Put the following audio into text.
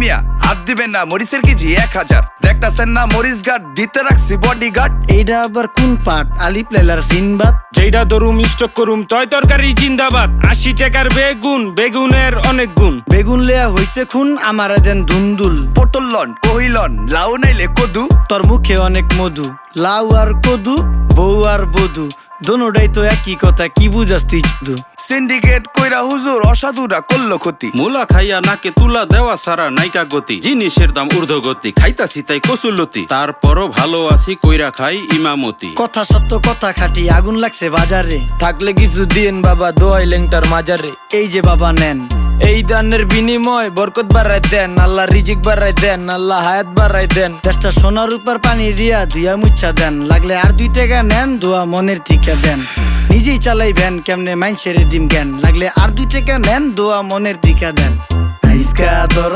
মিয়া হাত দিবেন না, মরিচের কেজি 1000। দেখতাছেন না মরিচ গার্ড দিতে রাখছি বডিগার্ড। এইটা আবার কোন পাট? আলিফ লাইলার সিনবাদ। যেইটা ধরুম স্টক করুম তয় তরকারি জিন্দাবাদ। 80 টাকার বেগুন, বেগুনের অনেক গুণ। বেগুন লেয়া হইছে খুন, আমারে দেন ধুন্দুল। পটল লন কহিলন লাউ নাইলে কদু। তোর মুখে অনেক মধু, লাউ আর কদু, বউ আর বধু, দোনোটাই তো একই কথা, কি বুঝাস তুই শুধু? সিন্ডিকেট কইরা হুজুর অসাধুরা করলো ক্ষতি। মুলা খাইয়া নাকে তুলা দেওয়া সারা নাইকা গতি। জিনিসের দাম ঊর্ধ্বগতি, খাইতাছি তাই কসুলতি। তারপরও ভালো আছি কইরা খাই ইমামতি। কথা সত্য কথা খাঁটি, আগুন লাগছে বাজারে। থাকলে কিছু দিন বাবা, দোয়াই লেংটার মাজারে। এই যে বাবা নেন, এই দানের বিনিময় বরকত বাড়াই দেন, আল্লাহ রিজিক বাড়াই দেন, আল্লাহ হায়াত বাড়াই দেন। দেশটা সোনার উপর পানি দিয়া ধুইয়া মুচ্ছা দেন। লাগলে আর 2 টাকা নেন, দোয়া মনের টিকা দেন। নিজেই চালাই ভ্যান, কেমনে মাইনসেরে দিম জ্ঞান। লাগলে আর 2 টাকা নেন, দোয়া মনের টিকা দেন। আইসকা তোর